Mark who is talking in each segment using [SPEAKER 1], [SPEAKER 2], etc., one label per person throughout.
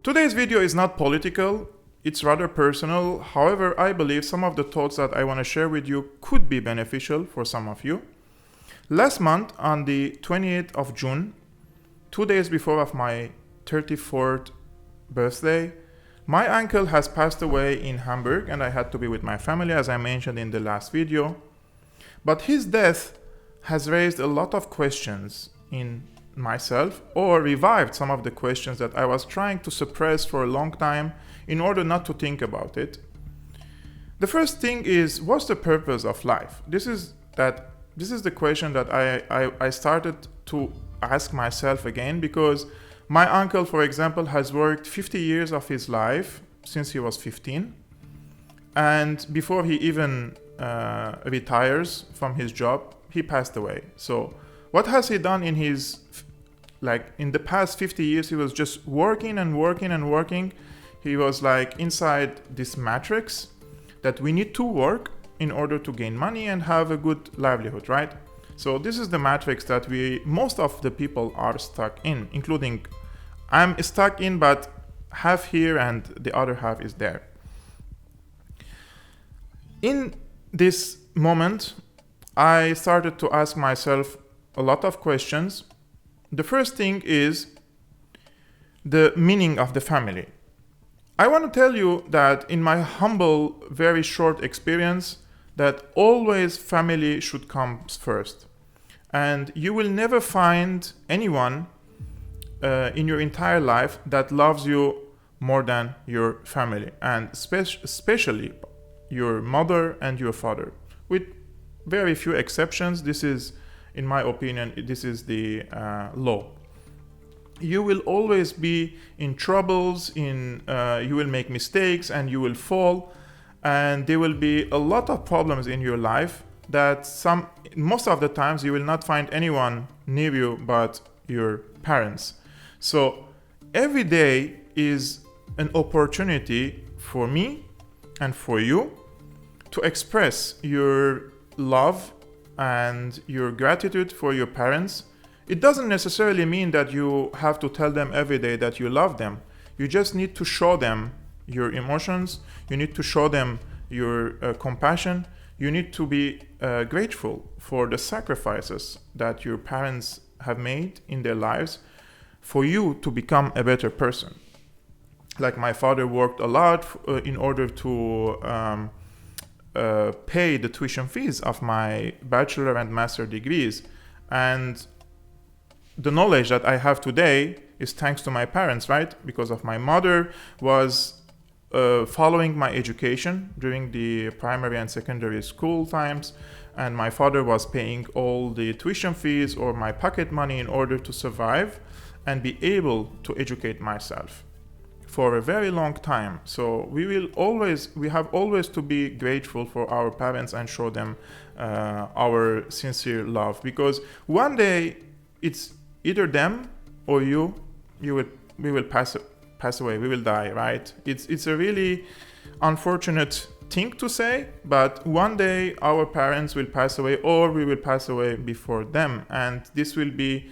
[SPEAKER 1] Today's video is not political, it's rather personal. However, I believe some of the thoughts that I want to share with you could be beneficial for some of you. Last month, on the 28th of June, 2 days before of my 34th birthday, my uncle has passed away in Hamburg and I had to be with my family, as I mentioned in the last video. But his death has raised a lot of questions in myself, or revived some of the questions that I was trying to suppress for a long time in order not to think about it. The first thing is, what's the purpose of life? This is the question that I started to ask myself again, because my uncle, for example, has worked 50 years of his life since he was 15, and before he even retires from his job, he passed away. So what has he done in his, in the past 50 years? He was just working and working and working. He was inside this matrix that we need to work in order to gain money and have a good livelihood, right? So this is the matrix that most of the people are stuck in, including I'm stuck in, but half here and the other half is there. In this moment, I started to ask myself a lot of questions. The first thing is the meaning of the family. I want to tell you that in my humble, very short experience, that always family should come first. And you will never find anyone in your entire life that loves you more than your family, and especially your mother and your father. With very few exceptions, this is, in my opinion, this is the law. You will always be in troubles, you will make mistakes and you will fall, and there will be a lot of problems in your life that most of the times you will not find anyone near you but your parents. So every day is an opportunity for me and for you to express your love and your gratitude for your parents. It doesn't necessarily mean that you have to tell them every day that you love them. You just need to show them your emotions. You need to show them your compassion. You need to be grateful for the sacrifices that your parents have made in their lives for you to become a better person. Like my father worked a lot in order to pay the tuition fees of my bachelor and master degrees, and the knowledge that I have today is thanks to my parents, right? Because of my mother was following my education during the primary and secondary school times, and my father was paying all the tuition fees or my pocket money in order to survive and be able to educate myself for a very long time. So we have always to be grateful for our parents and show them our sincere love, because one day it's either them or we will pass away, we will die, right? It's a really unfortunate thing to say, but one day our parents will pass away or we will pass away before them, and this will be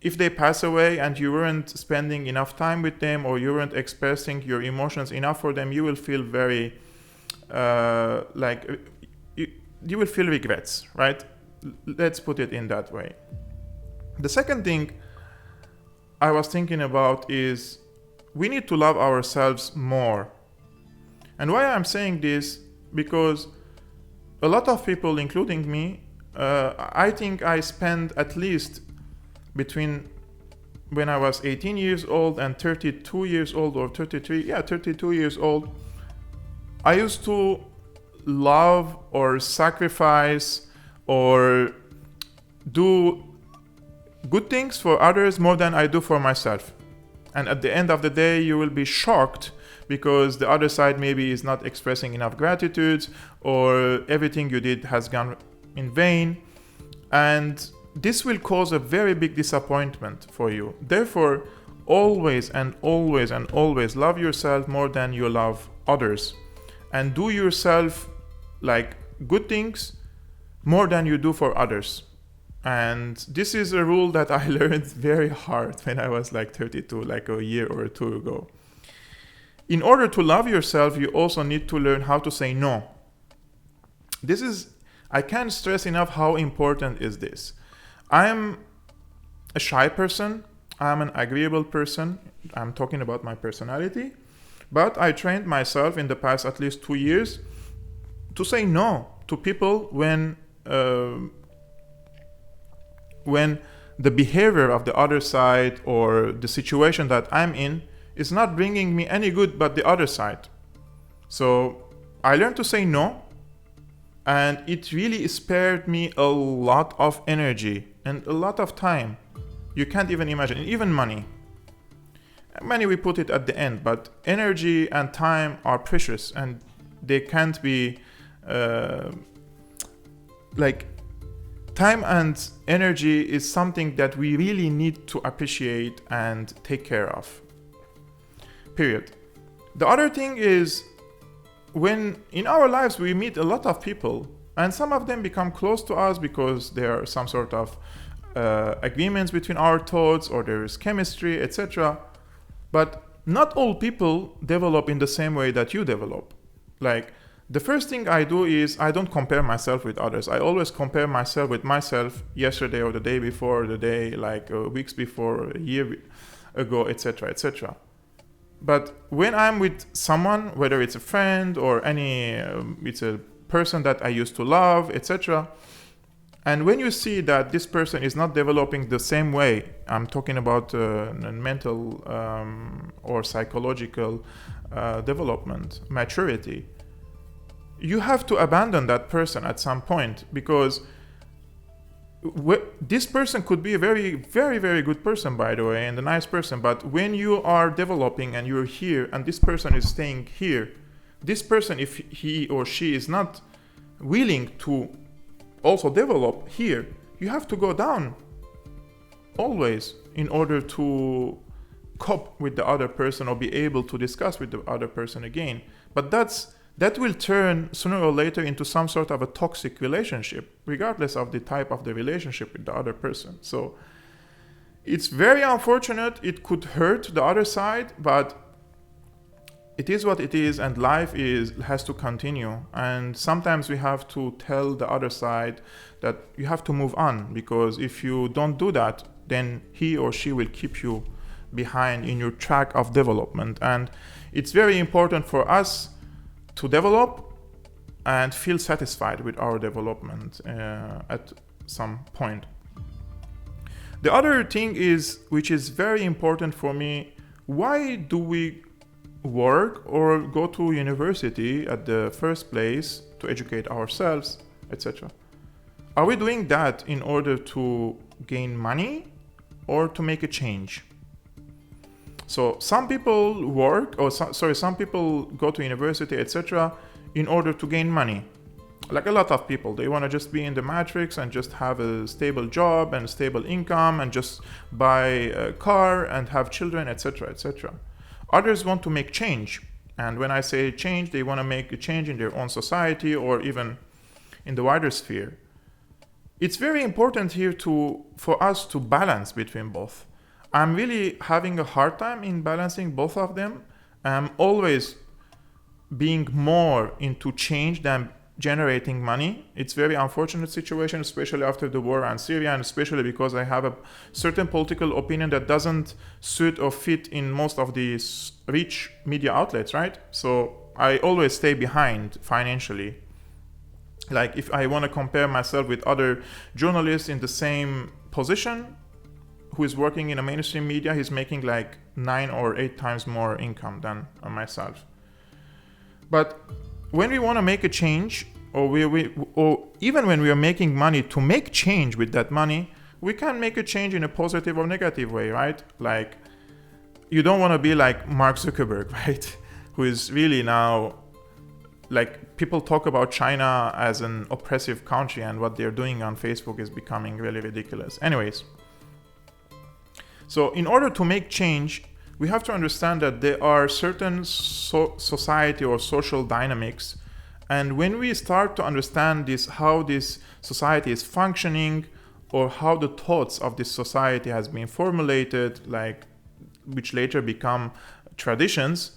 [SPEAKER 1] if they pass away and you weren't spending enough time with them or you weren't expressing your emotions enough for them, you will feel very you will feel regrets, right? Let's put it in that way. The second thing I was thinking about is we need to love ourselves more. And why I'm saying this, because a lot of people, including me, I think I spent at least between when I was 18 years old and 32 years old, or 32 years old, I used to love or sacrifice or do good things for others more than I do for myself. And at the end of the day, you will be shocked because the other side maybe is not expressing enough gratitude, or everything you did has gone in vain. And this will cause a very big disappointment for you. Therefore, always and always and always love yourself more than you love others. And do yourself good things more than you do for others. And this is a rule that I learned very hard when I was like 32, like a year or two ago. In order to love yourself, you also need to learn how to say no. I can't stress enough how important is this. I am a shy person. I'm an agreeable person. I'm talking about my personality. But I trained myself in the past at least 2 years to say no to people when the behavior of the other side or the situation that I'm in is not bringing me any good but the other side. So I learned to say no, and it really spared me a lot of energy and a lot of time. You can't even imagine, even money. Money we put it at the end, but energy and time are precious, and they can't be time and energy is something that we really need to appreciate and take care of. Period. The other thing is, when in our lives we meet a lot of people, and some of them become close to us because there are some sort of agreements between our thoughts, or there is chemistry, etc. But not all people develop in the same way that you develop. Like, the first thing I do is I don't compare myself with others. I always compare myself with myself yesterday or the day before, the day like weeks before, a year ago, etc., etc. But when I'm with someone, whether it's a friend or it's a person that I used to love, etc., and when you see that this person is not developing the same way, I'm talking about mental or psychological development, maturity, you have to abandon that person at some point, because this person could be a very, very, very good person, by the way, and a nice person. But when you are developing and you're here and this person is staying here, this person, if he or she is not willing to also develop here, you have to go down always in order to cope with the other person or be able to discuss with the other person again. But that will turn sooner or later into some sort of a toxic relationship, regardless of the type of the relationship with the other person. So it's very unfortunate. It could hurt the other side, but it is what it is, and life has to continue. And sometimes we have to tell the other side that you have to move on, because if you don't do that, then he or she will keep you behind in your track of development. And it's very important for us to develop and feel satisfied with our development at some point. The other thing is, which is very important for me, why do we work or go to university at the first place to educate ourselves, etc.? Are we doing that in order to gain money or to make a change? So some people work, some people go to university, etc., in order to gain money. Like a lot of people, they want to just be in the matrix and just have a stable job and stable income and just buy a car and have children, etc., etc. Others want to make change. And when I say change, they want to make a change in their own society or even in the wider sphere. It's very important here for us to balance between both. I'm really having a hard time in balancing both of them. I'm always being more into change than generating money. It's a very unfortunate situation, especially after the war in Syria, and especially because I have a certain political opinion that doesn't suit or fit in most of these rich media outlets, right? So I always stay behind financially. Like if I want to compare myself with other journalists in the same position who is working in a mainstream media, he's making like 9 or 8 times more income than myself. But when we want to make a change, or even when we are making money to make change with that money, we can make a change in a positive or negative way, right? Like, you don't want to be like Mark Zuckerberg, right? Who is really now, like, people talk about China as an oppressive country, and what they're doing on Facebook is becoming really ridiculous. Anyways, so in order to make change, we have to understand that there are certain society or social dynamics. And when we start to understand how this society is functioning, or how the thoughts of this society has been formulated, like which later become traditions,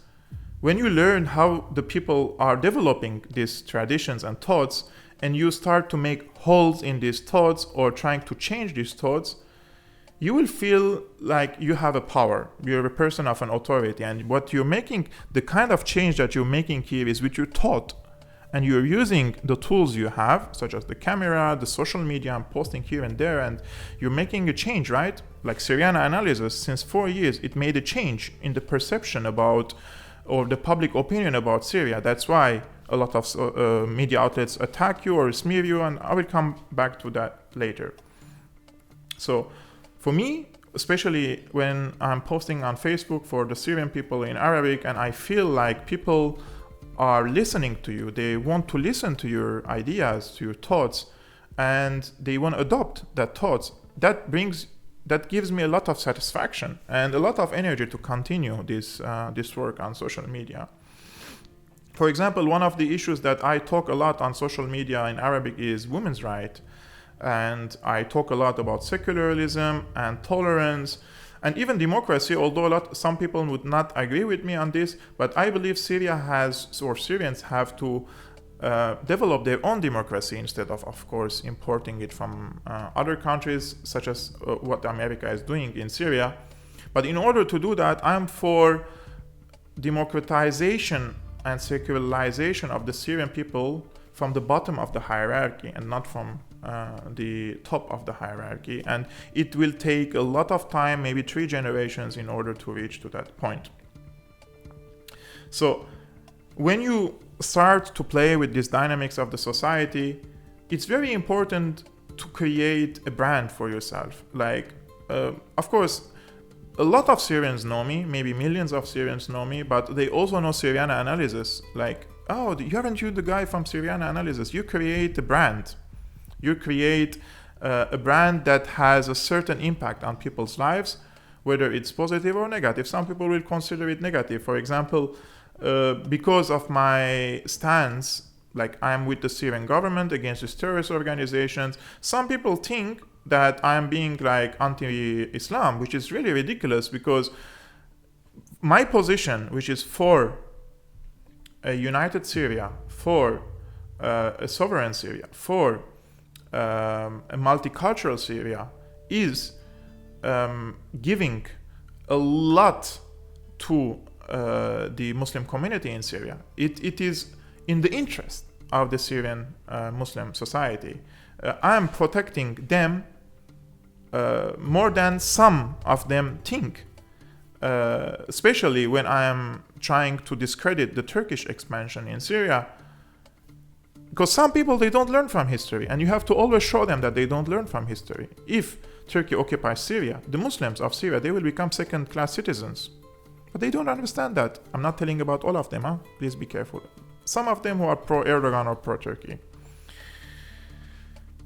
[SPEAKER 1] when you learn how the people are developing these traditions and thoughts, and you start to make holes in these thoughts or trying to change these thoughts, you will feel like you have a power. You're a person of an authority. And what you're making, the kind of change that you're making here is with your thought. And you're using the tools you have, such as the camera, the social media, and posting here and there, and you're making a change, right? Like Syriana analysis, since 4 years, it made a change in the perception about, or the public opinion about Syria. That's why a lot of media outlets attack you or smear you, and I will come back to that later. So for me, especially when I'm posting on Facebook for the Syrian people in Arabic, and I feel like people are listening to you, they want to listen to your ideas, to your thoughts, and they want to adopt that thoughts, that gives me a lot of satisfaction and a lot of energy to continue this work on social media. For example, one of the issues that I talk a lot on social media in Arabic is women's rights. And I talk a lot about secularism and tolerance and even democracy, although some people would not agree with me on this, but I believe Syrians have to develop their own democracy instead of course, importing it from other countries, such as what America is doing in Syria. But in order to do that, I'm for democratization and secularization of the Syrian people from the bottom of the hierarchy and not from the top of the hierarchy. And it will take a lot of time, maybe 3 generations, in order to reach to that point. So when you start to play with these dynamics of the society, it's very important to create a brand for yourself. Like, of course, a lot of Syrians know me, maybe millions of Syrians know me, but they also know Syriana analysis. Like, oh, aren't you the guy from Syriana analysis? You create a brand. You create a brand that has a certain impact on people's lives, whether it's positive or negative. Some people will consider it negative. For example, because of my stance, like I'm with the Syrian government against these terrorist organizations, some people think that I'm being like anti-Islam, which is really ridiculous, because my position, which is for a united Syria, for a sovereign Syria, for a multicultural Syria, is giving a lot to the Muslim community in Syria. It is in the interest of the Syrian Muslim society. I am protecting them more than some of them think, especially when I am trying to discredit the Turkish expansion in Syria. Because some people, they don't learn from history, and you have to always show them that they don't learn from history. If Turkey occupies Syria, the Muslims of Syria, they will become second-class citizens. But they don't understand that. I'm not telling about all of them, huh? Please be careful. Some of them who are pro-Erdogan or pro-Turkey.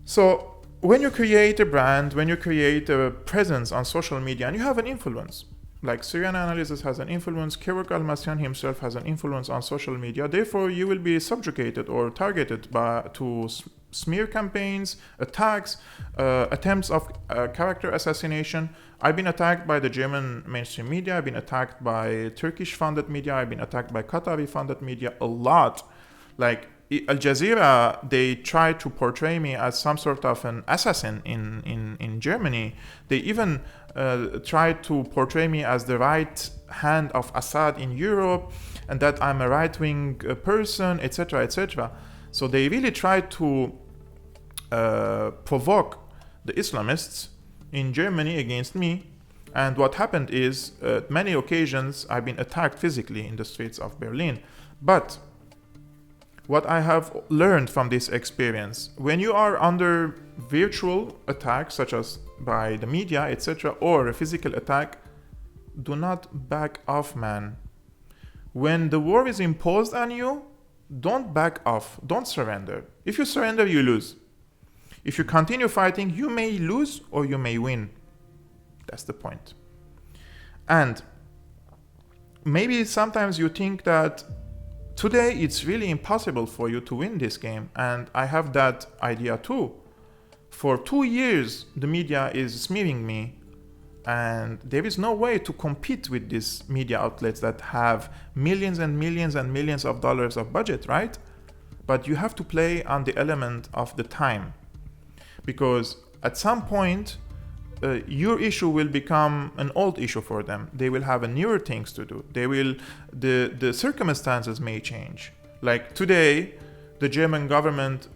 [SPEAKER 1] So when you create a brand, when you create a presence on social media, and you have an influence, like Syriana Analysis has an influence, Kevork Almassian himself has an influence on social media, therefore you will be subjugated or targeted to smear campaigns, attacks, attempts of character assassination. I've been attacked by the German mainstream media, I've been attacked by Turkish-funded media, I've been attacked by Qatari-funded media a lot. Like Al Jazeera, they try to portray me as some sort of an assassin in Germany. They even try to portray me as the right hand of Assad in Europe, and that I'm a right-wing person, etc., etc. So they really try to provoke the Islamists in Germany against me. And what happened is, at many occasions, I've been attacked physically in the streets of Berlin. But what I have learned from this experience, when you are under virtual attacks, such as by the media, etc., or a physical attack, do not back off, man. When the war is imposed on you, don't back off, don't surrender. If you surrender, you lose. If you continue fighting, you may lose or you may win. That's the point. And maybe sometimes you think that today it's really impossible for you to win this game, and I have that idea too. For 2 years, the media is smearing me, and there is no way to compete with these media outlets that have millions and millions and millions of dollars of budget, right? But you have to play on the element of the time, because at some point, your issue will become an old issue for them. They will have newer things to do. The circumstances may change. Like today, the German government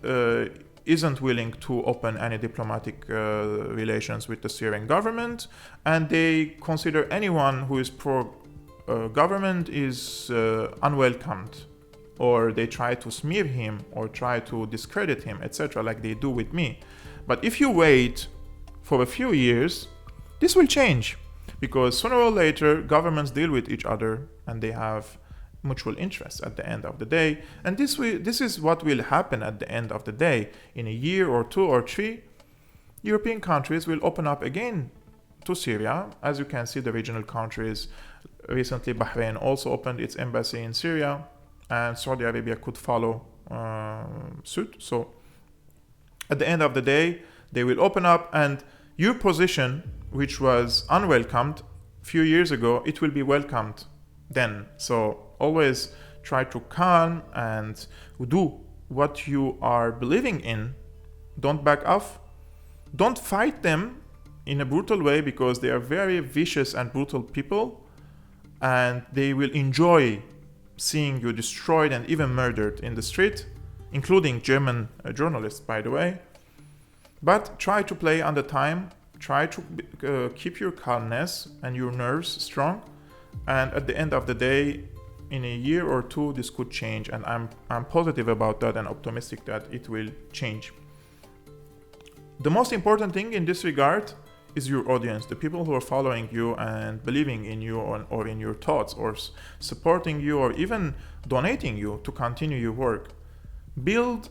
[SPEAKER 1] isn't willing to open any diplomatic relations with the Syrian government, and they consider anyone who is pro-government is unwelcomed, or they try to smear him or try to discredit him, etc., like they do with me. But if you wait for a few years, this will change, because sooner or later governments deal with each other and they have mutual interests at the end of the day, and this is what will happen at the end of the day. In a year or 2 or 3, European countries will open up again to Syria. As you can see, the regional countries, recently Bahrain also opened its embassy in Syria, and Saudi Arabia could follow suit. So at the end of the day, they will open up, and your position, which was unwelcomed a few years ago, it will be welcomed then. So always try to calm and do what you are believing in. Don't back off. Don't fight them in a brutal way, because they are very vicious and brutal people, and they will enjoy seeing you destroyed and even murdered in the street, including German journalists, by the way. But try to play on the time. Try to keep your calmness and your nerves strong. And at the end of the day, in a year or 2, this could change. And I'm positive about that and optimistic that it will change. The most important thing in this regard is your audience, the people who are following you and believing in you, or in your thoughts, or supporting you, or even donating you to continue your work. Build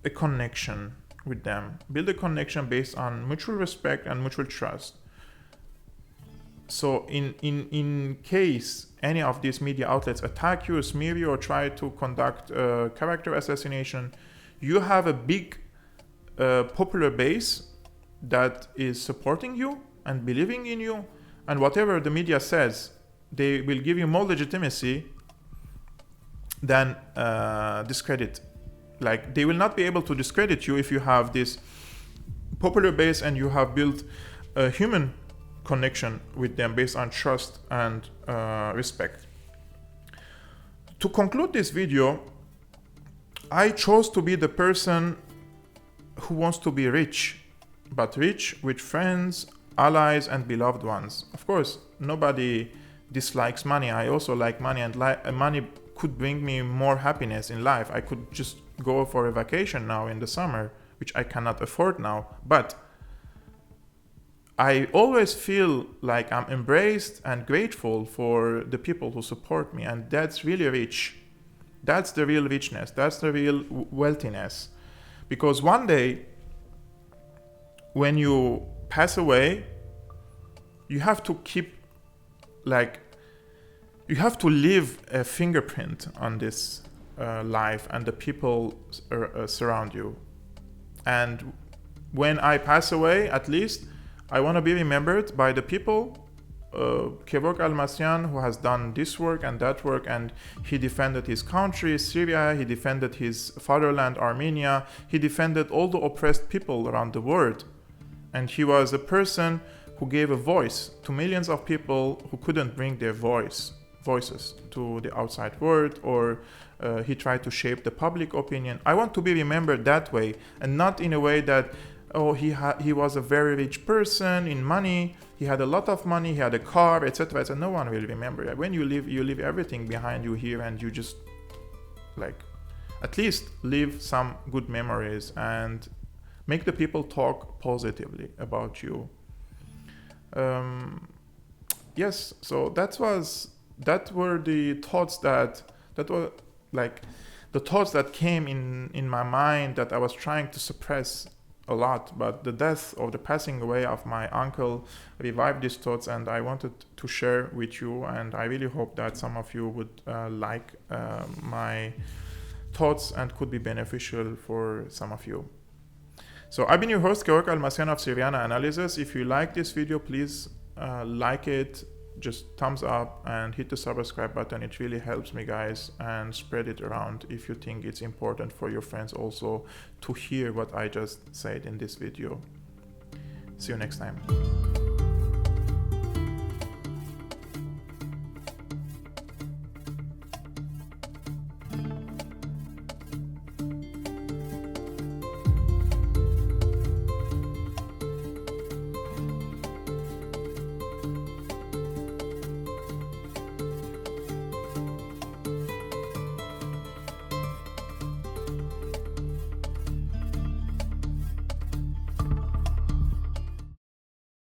[SPEAKER 1] a connection with them. Build a connection based on mutual respect and mutual trust. So in case any of these media outlets attack you, smear you, or try to conduct character assassination, you have a big popular base that is supporting you and believing in you, and whatever the media says, they will give you more legitimacy than discredit. Like, they will not be able to discredit you if you have this popular base and you have built a human connection with them based on trust and respect. To conclude this video, I chose to be the person who wants to be rich, but rich with friends, allies, and beloved ones. Of course, nobody dislikes money. I also like money, and money could bring me more happiness in life. I could just go for a vacation now in the summer, which I cannot afford now. But I always feel like I'm embraced and grateful for the people who support me, and that's really rich. That's the real richness. That's the real wealthiness. Because one day, when you pass away, you have to keep, like, you have to leave a fingerprint on this life and the people surround you. And when I pass away, at least, I want to be remembered by the people, Kevork Almassian, who has done this work and that work, and he defended his country, Syria, he defended his fatherland, Armenia, he defended all the oppressed people around the world. And he was a person who gave a voice to millions of people who couldn't bring their voices to the outside world, or he tried to shape the public opinion. I want to be remembered that way, and not in a way that, oh, he was a very rich person in money, he had a lot of money, he had a car, etc. No one will remember. When you leave everything behind you here, and you just, like, at least leave some good memories and make the people talk positively about you. Yes, so that were the thoughts that were like the thoughts that came in my mind that I was trying to suppress a lot. But the death or the passing away of my uncle revived these thoughts, and I wanted to share with you, and I really hope that some of you would like my thoughts and could be beneficial for some of you. So I've been your host, Kevork Almassian of Syriana Analysis. If you like this video, please like it, just thumbs up and hit the subscribe button. It really helps me, guys, and spread it around if you think it's important for your friends also to hear what I just said in this video. See you next time.